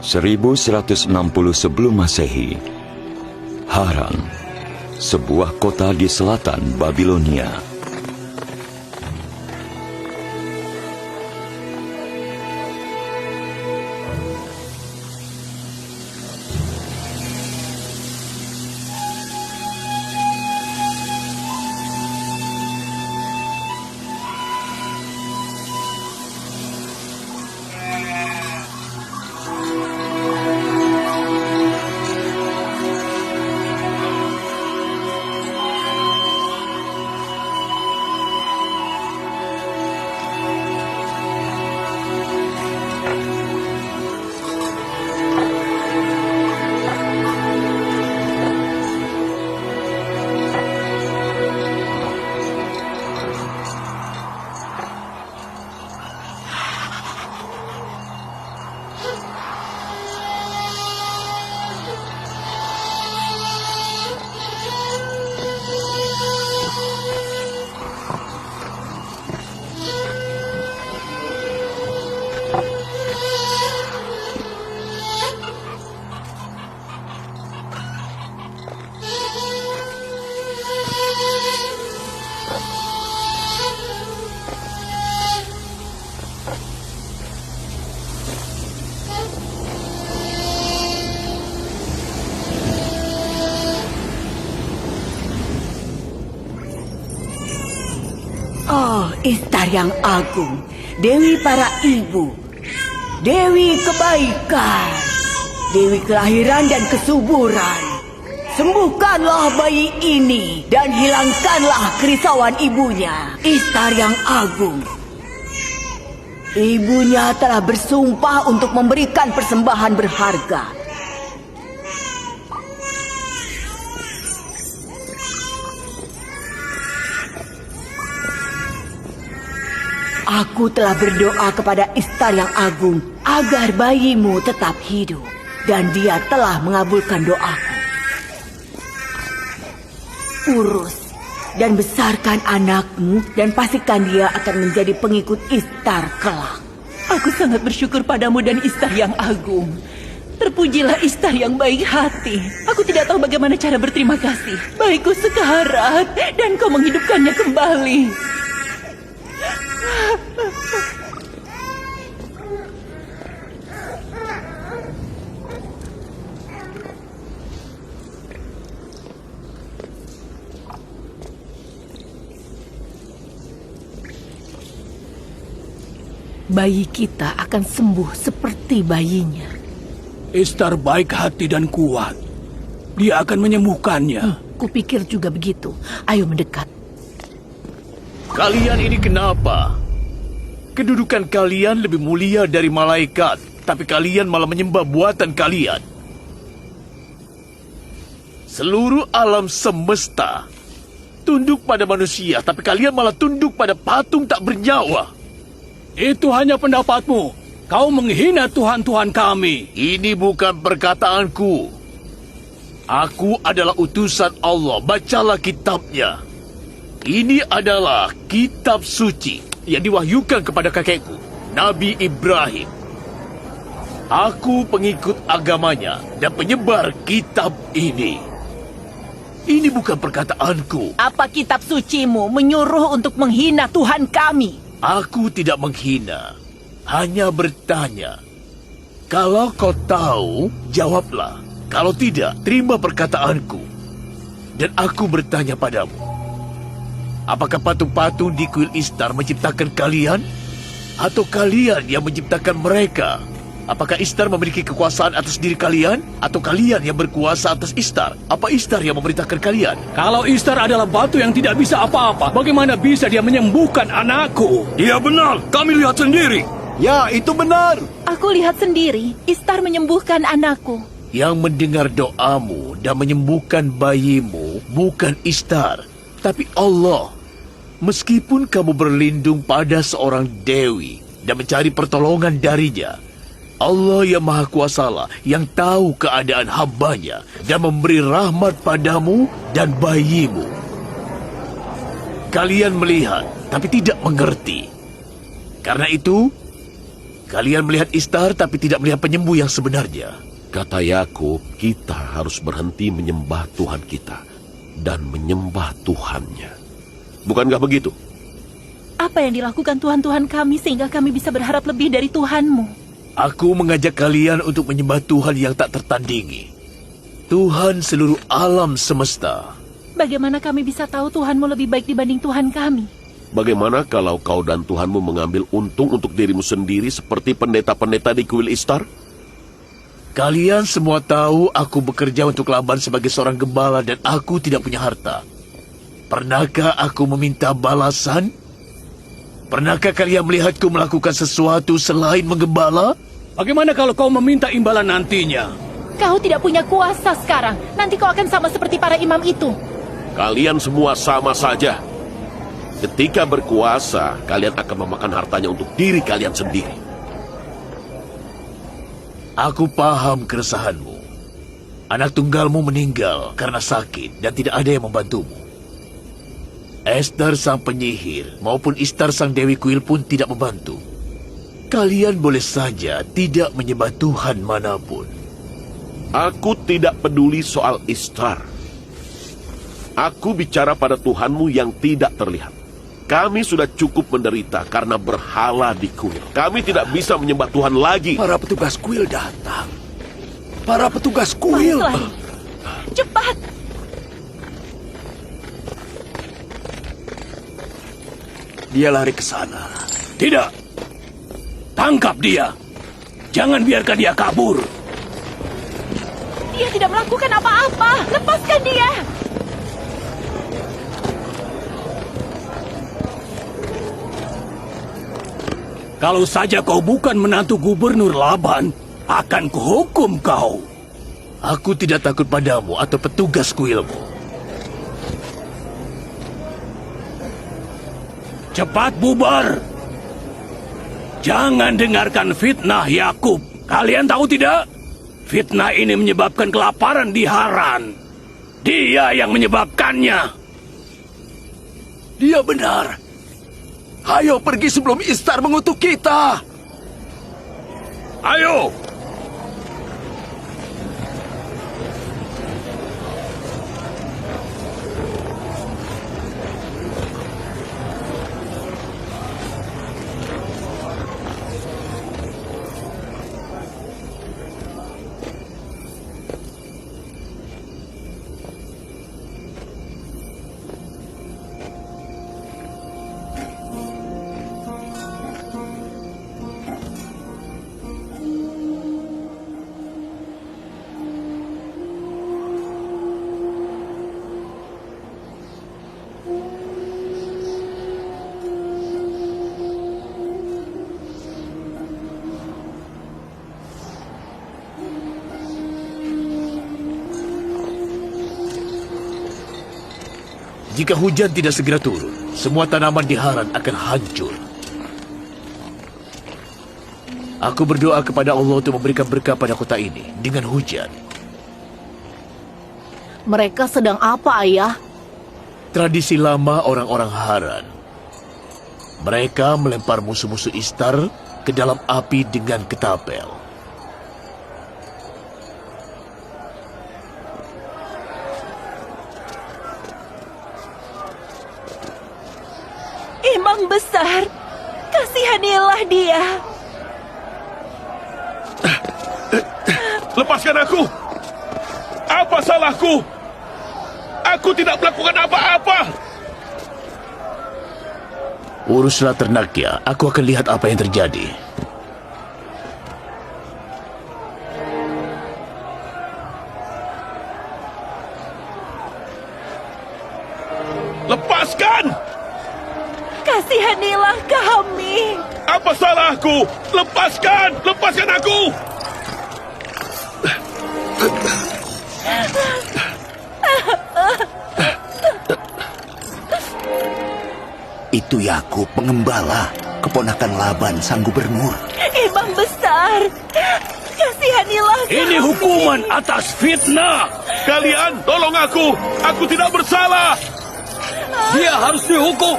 1160 sebelum Masehi, Haran, sebuah kota di selatan Babilonia. Oh, Istar yang agung, Dewi para ibu, Dewi kebaikan, Dewi kelahiran dan kesuburan. Sembuhkanlah bayi ini dan hilangkanlah kerisauan ibunya, Istar yang agung. Ibunya telah bersumpah untuk memberikan persembahan berharga. Aku telah berdoa kepada Istar yang agung agar bayimu tetap hidup, dan dia telah mengabulkan doaku. Urus dan besarkan anakmu dan pastikan dia akan menjadi pengikut Istar kelak. Aku sangat bersyukur padamu dan Istar yang agung. Terpujilah Istar yang baik hati. Aku tidak tahu bagaimana cara berterima kasih. Baikku sekarat dan kau menghidupkannya kembali. Bayi kita akan sembuh seperti bayinya. Istar baik hati dan kuat. Dia akan menyembuhkannya. Kupikir juga begitu. Ayo mendekat. Kalian ini kenapa? Kedudukan kalian lebih mulia dari malaikat, tapi kalian malah menyembah buatan kalian. Seluruh alam semesta tunduk pada manusia, tapi kalian malah tunduk pada patung tak bernyawa. Itu hanya pendapatmu. Kau menghina Tuhan-Tuhan kami. Ini bukan perkataanku. Aku adalah utusan Allah. Bacalah kitabnya. Ini adalah kitab suci yang diwahyukan kepada kakekku, Nabi Ibrahim. Aku pengikut agamanya dan penyebar kitab ini. Ini bukan perkataanku. Apa kitab sucimu menyuruh untuk menghina Tuhan kami? Aku tidak menghina, hanya bertanya. Kalau kau tahu, jawablah. Kalau tidak, terima perkataanku. Dan aku bertanya padamu, apakah patung-patung di kuil Istar menciptakan kalian? Atau kalian yang menciptakan mereka? Apakah Istar memiliki kekuasaan atas diri kalian? Atau kalian yang berkuasa atas Istar? Apa Istar yang memerintahkan kalian? Kalau Istar adalah batu yang tidak bisa apa-apa, bagaimana bisa dia menyembuhkan anakku? Iya benar, kami lihat sendiri. Ya, itu benar. Aku lihat sendiri, Istar menyembuhkan anakku. Yang mendengar doamu dan menyembuhkan bayimu bukan Istar, tapi Allah. Meskipun kamu berlindung pada seorang dewi dan mencari pertolongan darinya, Allah yang Maha Kuasalah yang tahu keadaan hambanya dan memberi rahmat padamu dan bayimu. Kalian melihat tapi tidak mengerti. Karena itu, Kalian melihat Istar tapi tidak melihat penyembuh yang sebenarnya. Kata Yakub, kita harus berhenti menyembah Tuhan kita dan menyembah Tuhannya. Bukankah begitu? Apa yang dilakukan Tuhan-Tuhan kami sehingga kami bisa berharap lebih dari Tuhanmu? Aku mengajak kalian untuk menyembah Tuhan yang tak tertandingi. Tuhan seluruh alam semesta. Bagaimana kami bisa tahu Tuhanmu lebih baik dibanding Tuhan kami? Bagaimana kalau kau dan Tuhanmu mengambil untung untuk dirimu sendiri seperti pendeta-pendeta di kuil Istar? Kalian semua tahu aku bekerja untuk Laban sebagai seorang gembala dan aku tidak punya harta. Pernahkah aku meminta balasan? Pernahkah kalian melihatku melakukan sesuatu selain menggembala? Bagaimana kalau kau meminta imbalan nantinya? Kau tidak punya kuasa sekarang. Nanti kau akan sama seperti para imam itu. Kalian semua sama saja. Ketika berkuasa, kalian akan memakan hartanya untuk diri kalian sendiri. Aku paham keresahanmu. Anak tunggalmu meninggal karena sakit dan tidak ada yang membantumu. Esther sang penyihir maupun Istar sang dewi kuil pun tidak membantu. Kalian boleh saja tidak menyembah Tuhan manapun. Aku tidak peduli soal Istar. Aku bicara pada Tuhanmu yang tidak terlihat. Kami sudah cukup menderita karena berhala di kuil. Kami tidak bisa menyembah Tuhan lagi. Para petugas kuil datang. Para petugas kuil. Baiklah. Cepat. Dia lari ke sana. Tidak. Tangkap dia. Jangan biarkan dia kabur. Dia tidak melakukan apa-apa. Lepaskan dia. Kalau saja kau bukan menantu gubernur Laban, akan kuhukum kau. Aku tidak takut padamu atau petugas kuilmu. Cepat bubar. Jangan dengarkan fitnah Yakub. Kalian tahu tidak? Fitnah ini menyebabkan kelaparan di Haran. Dia yang menyebabkannya. Dia benar. Ayo pergi sebelum Istar mengutuk kita. Ayo! Jika hujan tidak segera turun, semua tanaman di Haran akan hancur. Aku berdoa kepada Allah untuk memberikan berkah pada kota ini dengan hujan. Mereka sedang apa, Ayah? Tradisi lama orang-orang Haran. Mereka melempar musuh-musuh Istar ke dalam api dengan ketapel. Imam besar, kasihanilah dia. Lepaskan aku! Apa salahku? Aku tidak melakukan apa-apa! Uruslah ternaknya, aku akan lihat apa yang terjadi. Lepaskan! Kasihanilah kami. Apa salahku? Lepaskan! Lepaskan aku! Itu Yakub pengembala, keponakan Laban sang gubernur. Imam besar, kasihanilah kami. Ini hukuman atas fitnah. Kalian tolong aku! Aku tidak bersalah! Dia harus dihukum.